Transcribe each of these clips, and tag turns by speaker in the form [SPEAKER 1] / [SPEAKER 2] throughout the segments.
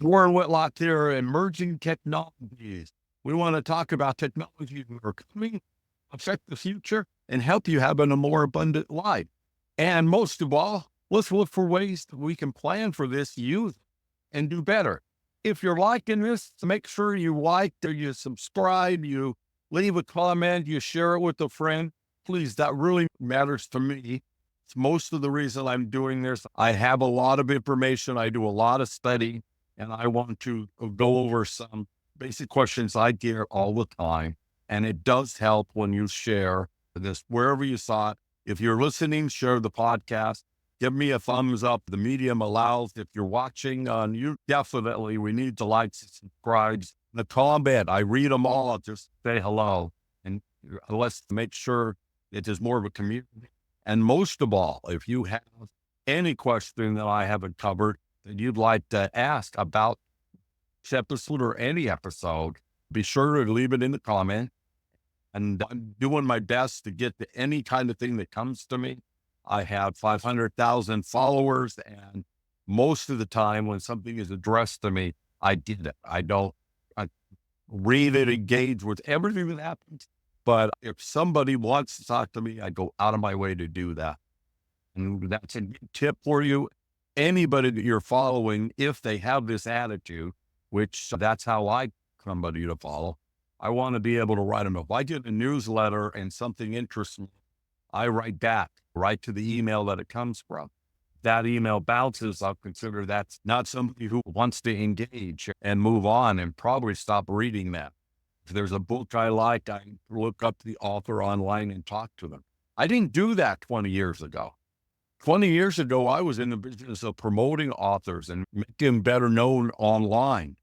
[SPEAKER 1] Warren Whitlock here, emerging technologies. We want to talk about technologies that are coming, affect the future, and help you have a more abundant life. And most of all, let's look for ways that we can plan for this, use, and do better. If you're liking this, make sure you like, or you subscribe, you leave a comment, you share it with a friend. Please, that really matters to me. It's most of the reason I'm doing this. I have a lot of information. I do a lot of study, and I want to go over some basic questions I get all the time. And it does help when you share this wherever you saw it. If you're listening, share the podcast. Give me a thumbs up. The medium allows. If you're watching on you, definitely we need to like, subscribe. The comment, I read them all. Just say hello, and let's make sure it is more of a community. And most of all, if you have any question that I haven't covered that you'd like to ask about this episode or any episode, be sure to leave it in the comment. And I'm doing my best to get to any kind of thing that comes to me. I have 500,000 followers, and most of the time when something is addressed to me, I did it. I read it, engage with everything that happens. But if somebody wants to talk to me, I go out of my way to do that. And that's a good tip for you. Anybody that you're following, if they have this attitude, which that's how I somebody to follow, I want to be able to write them. If I get a newsletter and something interests me, I write back, right to the email that it comes from. That email bounces, I'll consider that's not somebody who wants to engage and move on and probably stop reading that. If there's a book I like, I look up the author online and talk to them. I didn't do that 20 years ago. 20 years ago, I was in the business of promoting authors and making them better known online.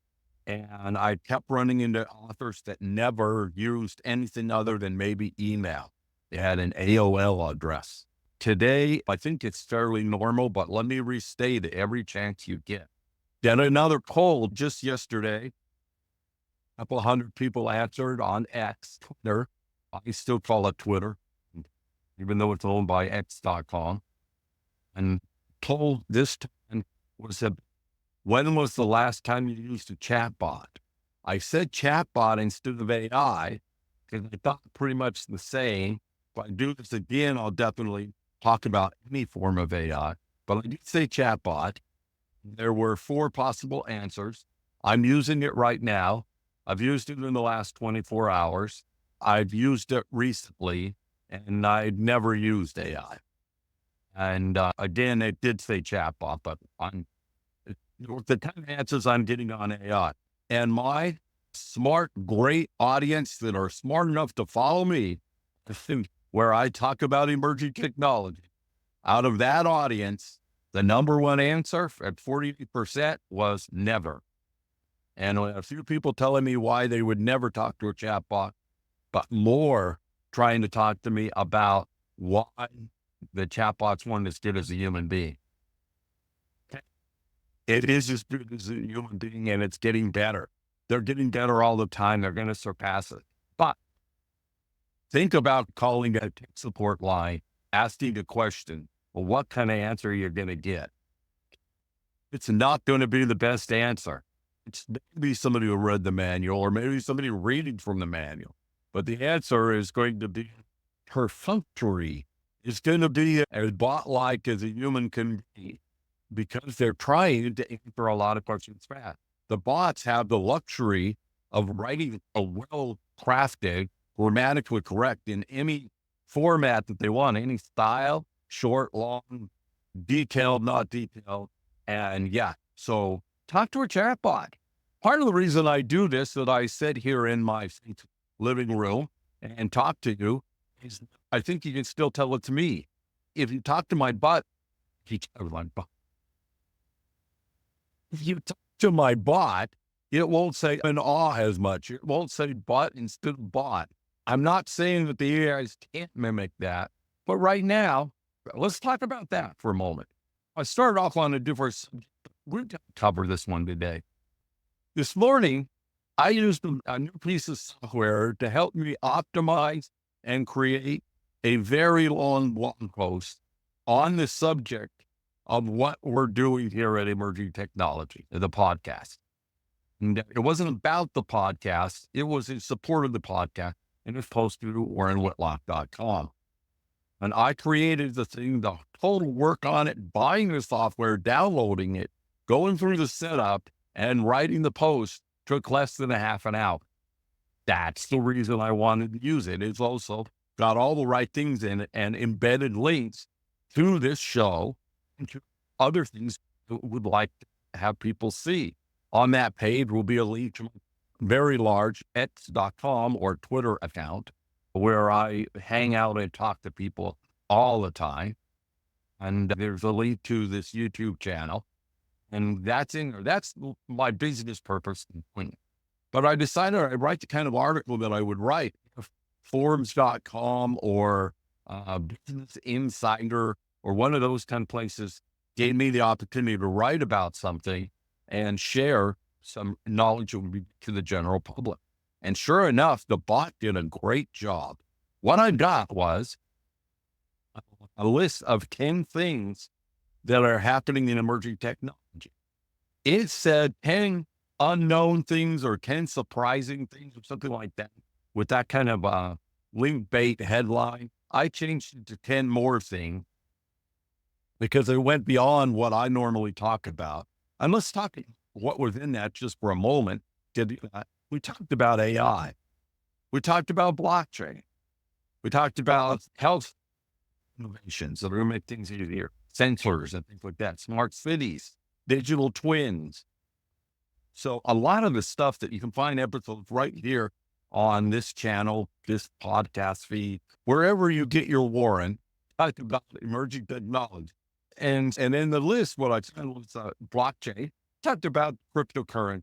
[SPEAKER 1] And I kept running into authors that never used anything other than maybe email. They had an AOL address. Today, I think it's fairly normal, but let me restate it every chance you get. Then another poll just yesterday. A couple hundred people answered on X, Twitter. I still call it Twitter, even though it's owned by X.com. And poll this time was, when was the last time you used a chatbot? I said chatbot instead of AI because I thought pretty much the same. If I do this again, I'll definitely talk about any form of AI. But I did say chatbot. There were 4 possible answers. I'm using it right now. I've used it in the last 24 hours. I've used it recently, and I'd never used AI. And again, it did say chatbot, but the 10 answers I'm getting on AI. And my smart, great audience that are smart enough to follow me, where I talk about emerging technology, out of that audience, the number one answer at 40% was never. And a few people telling me why they would never talk to a chatbot, but more trying to talk to me about why the chatbots weren't as good as a human being. It is as good as a human being, and it's getting better. They're getting better all the time. They're going to surpass it. But think about calling a tech support line, asking a question. Well, what kind of answer you're going to get? It's not going to be the best answer. It's maybe somebody who read the manual, or maybe somebody reading from the manual. But the answer is going to be perfunctory. It's going to be as bot-like as a human can be, because they're trying to answer a lot of questions fast. The bots have the luxury of writing a well-crafted, grammatically correct in any format that they want, any style, short, long, detailed, not detailed. And yeah, so talk to a chatbot. Part of the reason I do this, that I sit here in my living room and talk to you, is I think you can still tell it's me. If you talk to my bot, if you talk to my bot, it won't say an awe as much. It won't say bot instead of bot. I'm not saying that the AIs can't mimic that, but right now, let's talk about that for a moment. I started off on a different subject. We're going to cover this one today. This morning, I used a new piece of software to help me optimize and create a very long blog post on the subject of what we're doing here at Emerging Technology, the podcast. And it wasn't about the podcast. It was in support of the podcast, and it's posted to WarrenWhitlock.com. And I created the thing, the total work on it, buying the software, downloading it, going through the setup, and writing the post took less than a half an hour. That's the reason I wanted to use it. It's also got all the right things in it and embedded links to this show and to other things that would like to have people see. On that page will be a link to my very large x.com or Twitter account where I hang out and talk to people all the time. And there's a link to this YouTube channel. And that's in there. That's my business purpose. But I decided I'd write the kind of article that I would write. Forbes.com or Business Insider or one of those kind of places gave me the opportunity to write about something and share some knowledge to the general public. And sure enough, the bot did a great job. What I got was a list of 10 things that are happening in emerging technology. It said 10 unknown things or 10 surprising things or something like that with that kind of link bait headline. I changed it to 10 more things because it went beyond what I normally talk about. And let's talk what was in that just for a moment. We talked about AI. We talked about blockchain. We talked about health innovations that are going to make things easier, sensors and things like that, smart cities, digital twins. So a lot of the stuff that you can find episodes right here on this channel, this podcast feed, wherever you get your Warren, talked about emerging technology. And in the list, what I said was blockchain, talked about cryptocurrency.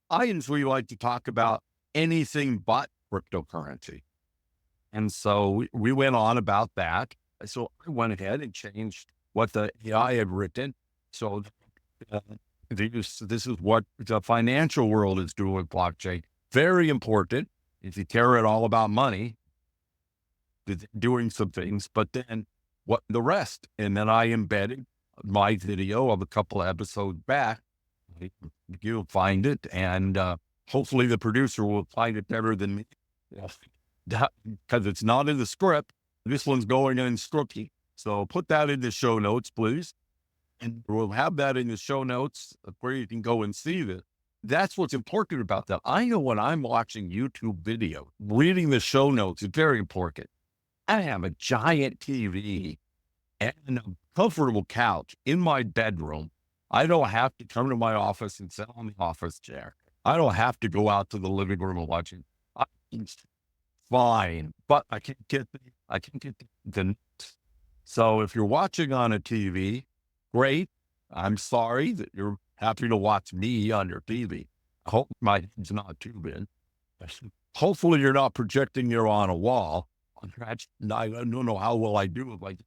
[SPEAKER 1] I usually like to talk about anything but cryptocurrency. And so we went on about that. So I went ahead and changed what the AI had written. So this is what the financial world is doing with blockchain. Very important. If you care at all about money, doing some things, but then what the rest? And then I embedded my video of a couple of episodes back. You'll find it, and hopefully the producer will find it better than me, because it's not in the script. This one's going in scripty. So put that in the show notes, please. And we'll have that in the show notes where you can go and see this. That's what's important about that. I know when I'm watching YouTube video, reading the show notes is very important. I have a giant TV and a comfortable couch in my bedroom. I don't have to come to my office and sit on the office chair. I don't have to go out to the living room and watch it. It's fine, but I can't get the notes. So if you're watching on a TV, great. I'm sorry that you're happy to watch me on your TV. I hope my head's not too big. Hopefully you're not projecting you're on a wall. I don't know how well I do it, like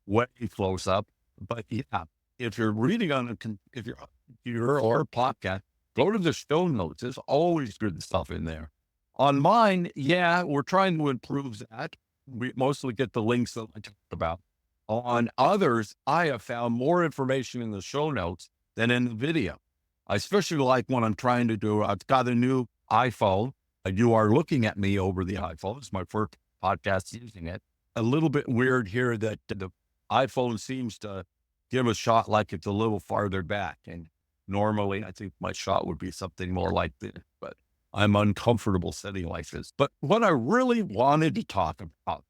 [SPEAKER 1] way close up. But yeah, if you're reading on a computer or a podcast, go to the show notes. There's always good stuff in there. On mine, yeah, we're trying to improve that. We mostly get the links that I talked about. On others, I have found more information in the show notes than in the video. I especially like when I'm trying to do, I've got a new iPhone. You are looking at me over the iPhone. It's my first podcast using it. A little bit weird here that the iPhone seems to give a shot like it's a little farther back. And normally I think my shot would be something more like this, but I'm uncomfortable sitting like this. But what I really wanted to talk about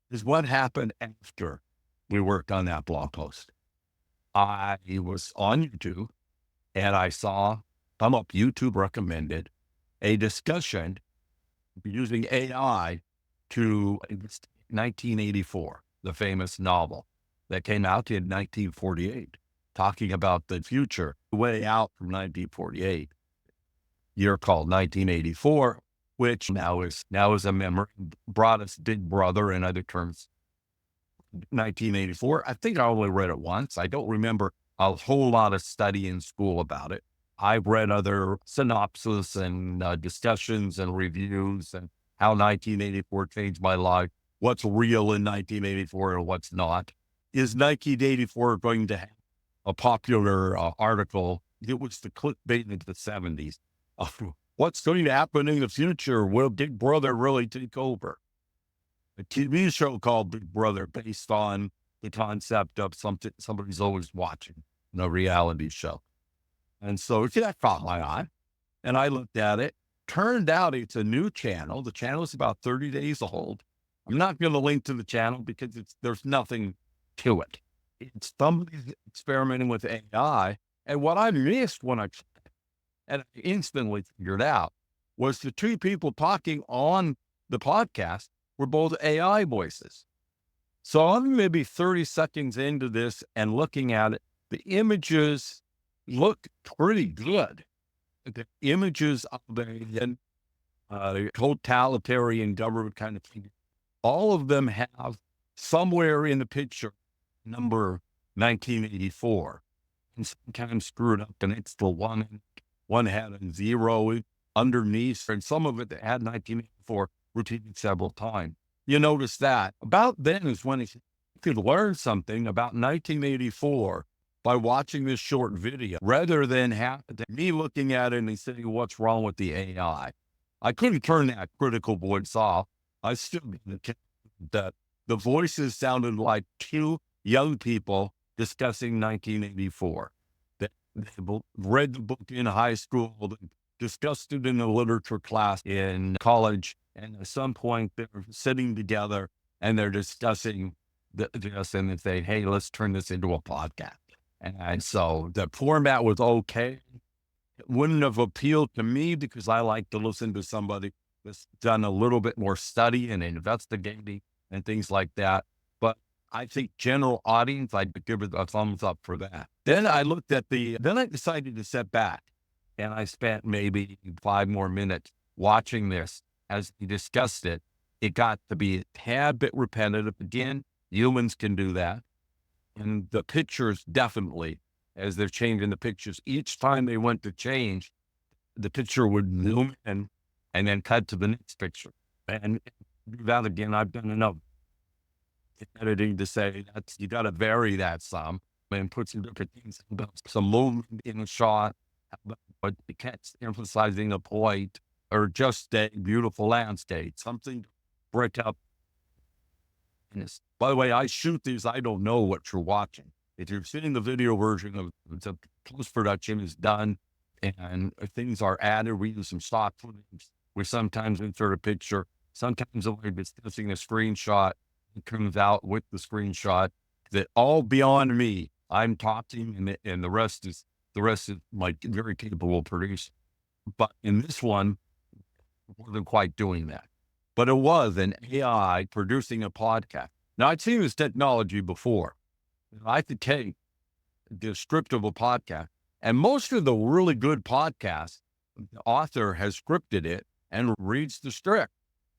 [SPEAKER 1] is what happened after we worked on that blog post. I was on YouTube and I saw come up YouTube recommended a discussion using AI to 1984, the famous novel that came out in 1948, talking about the future way out from 1948, year called 1984, which now is a memory, brought us Big Brother in other terms. 1984. I think I only read it once. I don't remember a whole lot of study in school about it. I've read other synopses and discussions and reviews and how 1984 changed my life, what's real in 1984 and what's not. Is 1984 going to happen? a popular article. It was the clickbait in the 70s. What's going to happen in the future? Will Big Brother really take over? A TV show called Big Brother, based on the concept of something somebody's always watching, reality show. And so that caught my eye, and I looked at it. Turned out it's a new channel. The channel is about 30 days old. I'm not going to link to the channel because there's nothing to it. It's somebody's experimenting with AI. And what I missed and I instantly figured out, was the two people talking on the podcast were both AI voices. So I'm maybe 30 seconds into this and looking at it. The images look pretty good. The images of the totalitarian government kind of thing, all of them have somewhere in the picture number 1984, and sometimes screwed up, and it's the one had a zero underneath, and some of it had 1984 repeated several times. You notice that. About then is when you could learn something about 1984 by watching this short video, rather than me looking at it and saying, what's wrong with the AI? I couldn't turn that critical voice off. I still that the voices sounded like two young people discussing 1984. They read the book in high school, they discussed it in a literature class in college, and at some point they're sitting together and they're discussing this, and they say, hey, let's turn this into a podcast. And so the format was okay. It wouldn't have appealed to me because I like to listen to somebody that's done a little bit more study and investigating and things like that. But I think general audience, I'd give it a thumbs up for that. Then I decided to sit back, and I spent maybe 5 more minutes watching this as he discussed it. It got to be a tad bit repetitive. Again, humans can do that. And the pictures definitely, as they're changing the pictures, each time they went to change, the picture would zoom in and then cut to the next picture. And that again, I've done enough editing to say that you got to vary that some and put some different things, some movement in a shot, but it can't emphasizing a point or just a beautiful landscape, something to break up. By the way, I shoot these, I don't know what you're watching. If you're seeing the video version of the post-production is done and things are added, we use some stock footage. We sometimes insert a picture. Sometimes we're discussing a screenshot. It comes out with the screenshot. That all beyond me. I'm talking, and the rest is like very capable producer. But in this one, I wasn't quite doing that. But it was an AI producing a podcast. Now, I'd seen this technology before. I could take the script of a podcast, and most of the really good podcasts, the author has scripted it and reads the script.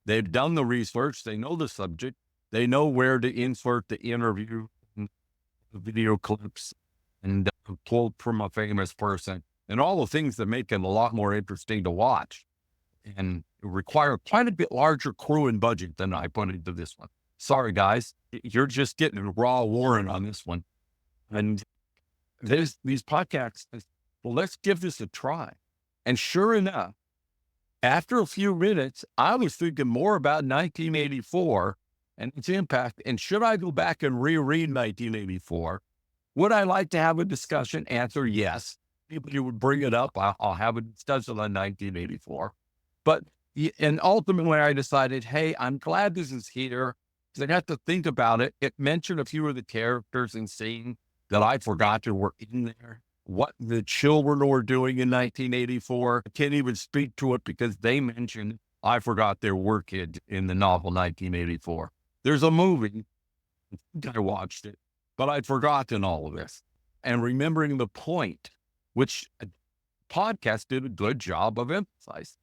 [SPEAKER 1] They've done the research. They know the subject. They know where to insert the interview, the video clips, and a quote from a famous person, and all the things that make it a lot more interesting to watch and require quite a bit larger crew and budget than I put into this one. Sorry, guys, you're just getting raw Warren on this one. And there's these podcasts. Well, let's give this a try. And sure enough, after a few minutes, I was thinking more about 1984 and its impact. And should I go back and reread 1984? Would I like to have a discussion? Answer, yes. People who would bring it up, I'll have a discussion on 1984. And ultimately I decided, hey, I'm glad this is here because I got to think about it. It mentioned a few of the characters and scenes that I forgot to were in there. What the children were doing in 1984. I can't even speak to it because they mentioned I forgot there were kids in the novel 1984. There's a movie, I watched it, but I'd forgotten all of this. And remembering the point, which a podcast did a good job of emphasizing.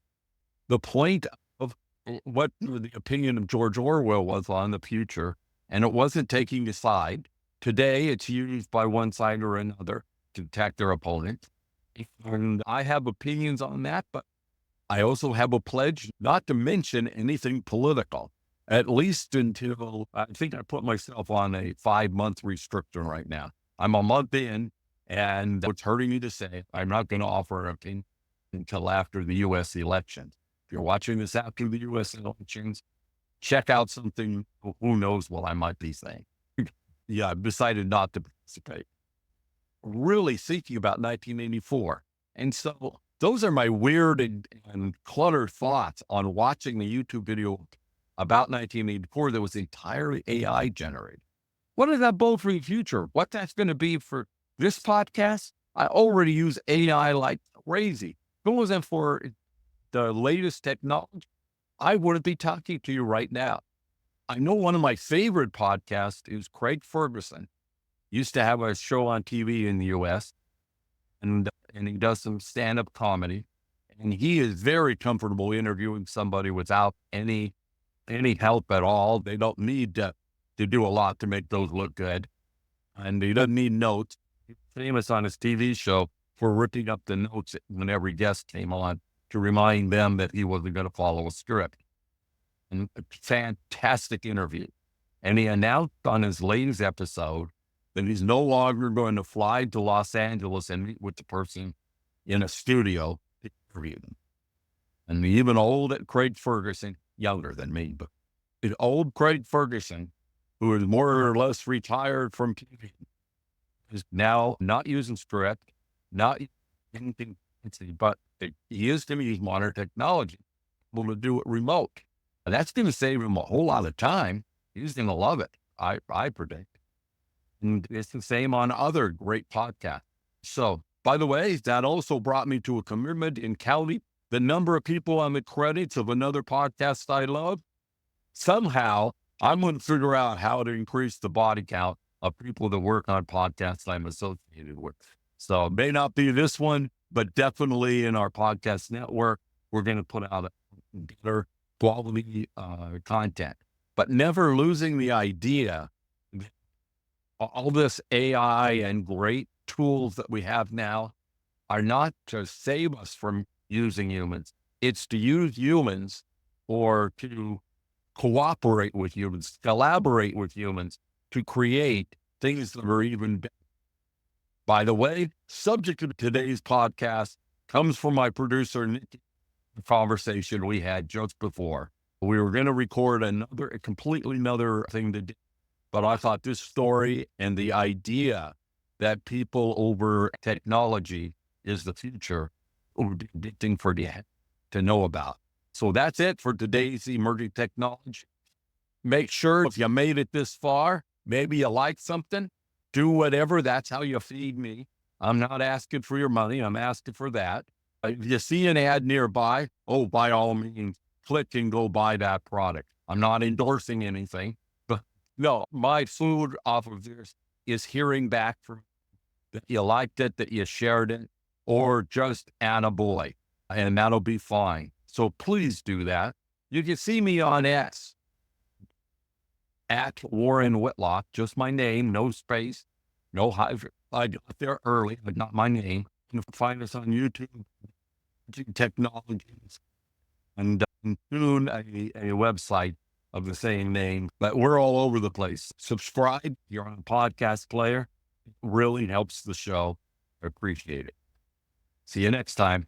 [SPEAKER 1] The point of what the opinion of George Orwell was on the future, and it wasn't taking a side. Today, it's used by one side or another to attack their opponent. And I have opinions on that, but I also have a pledge not to mention anything political, at least until I think I put myself on a 5-month restriction right now. I'm a month in, And it's hurting me to say, I'm not going to offer an opinion until after the U.S. elections. If you're watching this after the U.S. elections, check out something. Who knows what I might be saying. Yeah, I've decided not to participate. Really thinking about 1984. And so those are my weird and cluttered thoughts on watching the YouTube video about 1984 that was entirely AI generated. What does that bode for the future? What that's going to be for this podcast? I already use AI like crazy. If it wasn't for the latest technology, I wouldn't be talking to you right now. I know one of my favorite podcasts is Craig Ferguson. Used to have a show on TV in the US, and he does some stand-up comedy. And he is very comfortable interviewing somebody without any help at all. They don't need to do a lot to make those look good. And he doesn't need notes. He's famous on his TV show for ripping up the notes when every guest came on to remind them that he wasn't going to follow a script. And a fantastic interview. And he announced on his latest episode that he's no longer going to fly to Los Angeles and meet with the person in a studio to interview them. And even old Craig Ferguson, younger than me, but old Craig Ferguson, who is more or less retired from TV, is now not using script, not anything fancy, but he is going to use modern technology, able to do it remote. And that's going to save him a whole lot of time. He's going to love it, I predict. And it's the same on other great podcasts. So, by the way, that also brought me to a commitment in counting the number of people on the credits of another podcast I love. Somehow, I'm going to figure out how to increase the body count of people that work on podcasts I'm associated with. So it may not be this one, but definitely in our podcast network, we're going to put out better quality content, but never losing the idea that all this AI and great tools that we have now are not to save us from using humans. It's to use humans or to cooperate with humans, collaborate with humans to create things that are even better. By the way, subject of today's podcast comes from my producer, Nick, the conversation we had just before. We were going to record a completely another thing to do, but I thought this story and the idea that people over technology is the future would be a big thing for you to know about. So that's it for today's emerging technology. Make sure if you made it this far, maybe you like something, do whatever. That's how you feed me. I'm not asking for your money. I'm asking for that. If you see an ad nearby, by all means, click and go buy that product. I'm not endorsing anything, but no, my food off of this is hearing back from that you liked it, that you shared it, or just attaboy, and that'll be fine. So please do that. You can see me on X at Warren Whitlock, just my name, no space, no hyphen. I got there early, but not my name. You can find us on YouTube, Technologies, and soon a website of the same name. But we're all over the place. Subscribe. You're on a podcast player. It really helps the show. I appreciate it. See you next time.